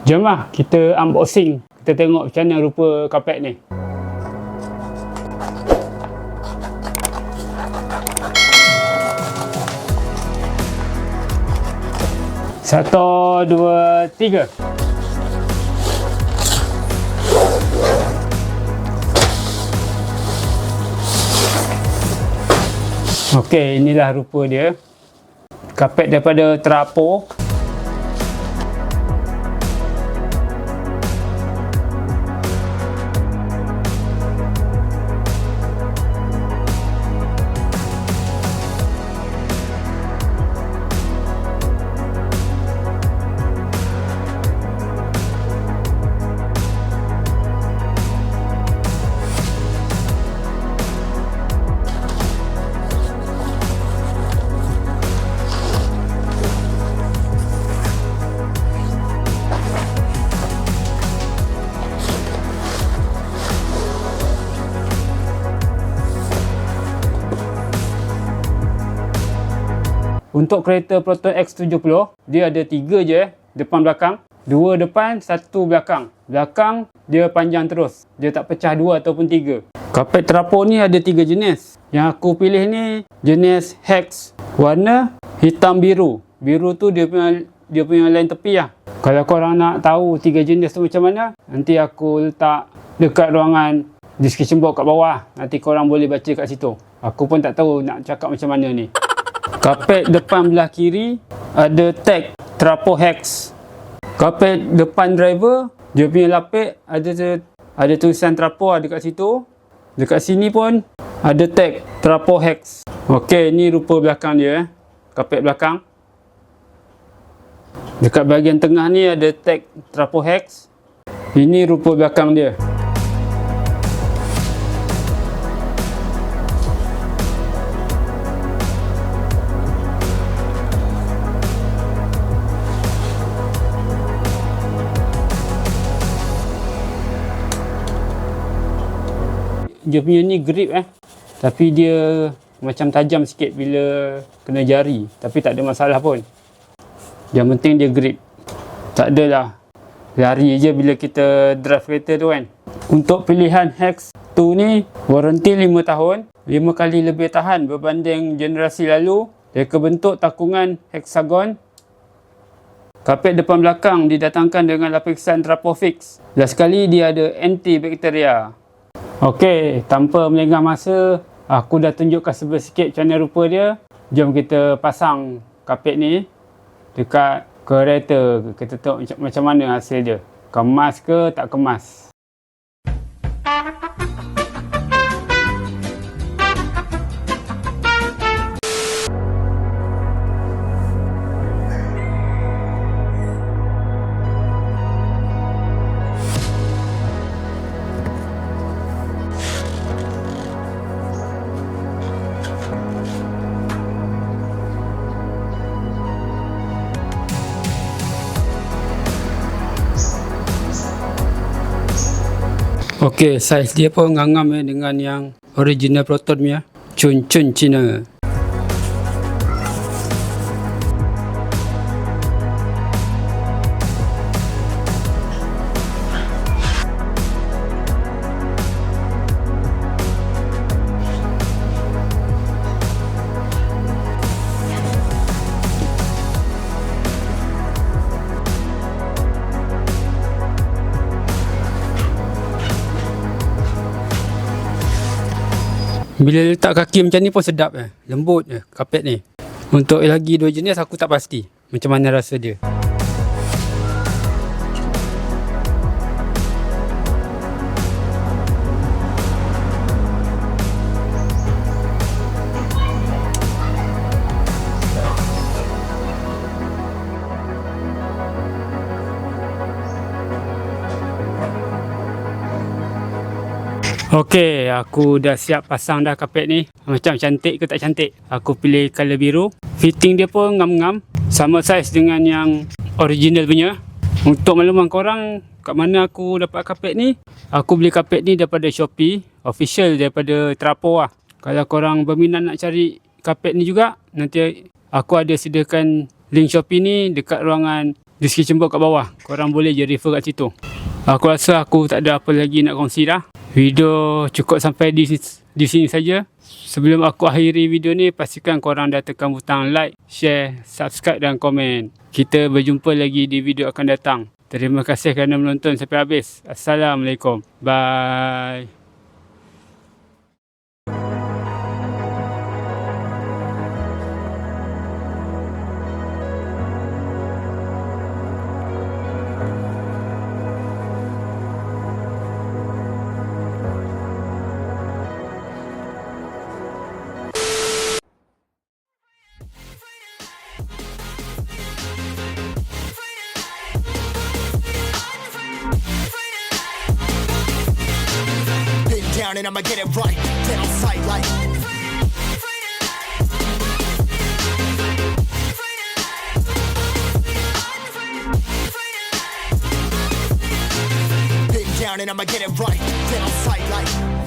Jom lah kita unboxing. Kita tengok macam mana rupa kapet ni. Satu, dua, tiga. Okey, inilah rupa dia. Kapet daripada Trapo. Untuk kereta Proton X70, dia ada 3 je depan belakang. 2 depan, 1 belakang. Belakang dia panjang terus. Dia tak pecah 2 ataupun 3. Kapet Trapo ni ada 3 jenis. Yang aku pilih ni jenis Hex. Warna hitam biru. Biru tu dia punya line tepi lah. Kalau korang nak tahu 3 jenis tu macam mana, nanti aku letak dekat ruangan description box kat bawah. Nanti korang boleh baca kat situ. Aku pun tak tahu nak cakap macam mana ni. Kapet depan belah kiri ada tag Trapo Hex. Kapet depan driver, dia punya lapik ada tulisan Trapo ada kat situ. Dekat sini pun ada tag Trapo Hex. Okey, ni rupa belakang dia. Kapet belakang. Dekat bahagian tengah ni ada tag Trapo Hex. Ini rupa belakang dia. Dia punya ni grip tapi dia macam tajam sikit bila kena jari, tapi tak ada masalah pun. Yang penting dia grip. Tak adalah lari je bila kita drive kereta tu kan. Untuk pilihan Hex 2 ni waranti 5 tahun, 5 kali lebih tahan berbanding generasi lalu. Reka bentuk takungan hexagon. Kapet depan belakang didatangkan dengan lapisan Trapo Fix. Last sekali dia ada antibakteria. Okey, tanpa melengah masa, aku dah tunjukkan sikit macam mana rupa dia. Jom kita pasang kapet ni dekat kereta. Kita tengok macam mana hasil dia. Kemas ke tak kemas. Okey, saiz dia pun ngangam dengan yang original Proton punya. Cun-cun Cina. Bila letak kaki macam ni pun sedap lembut kapet ni. Untuk lagi 2 jenis aku tak pasti macam mana rasa dia. Okey, aku dah siap pasang dah kapet ni. Macam cantik ke tak cantik? Aku pilih colour biru. Fitting dia pun ngam-ngam. Sama saiz dengan yang original punya. Untuk makluman korang, kat mana aku dapat kapet ni? Aku beli kapet ni daripada Shopee. Official daripada Trapo lah. Kalau korang berminat nak cari kapet ni juga, nanti aku ada sediakan link Shopee ni dekat ruangan description box kat bawah. Korang boleh je refer kat situ. Aku rasa aku tak ada apa lagi nak kongsi dah. Video cukup sampai di sini saja. Sebelum aku akhiri video ni, pastikan korang dah tekan butang like, share, subscribe dan komen. Kita berjumpa lagi di video akan datang. Terima kasih kerana menonton sampai habis. Assalamualaikum. Bye. Down and I'ma get it right, dead on sight like been down and I'ma get it right, dead on sight like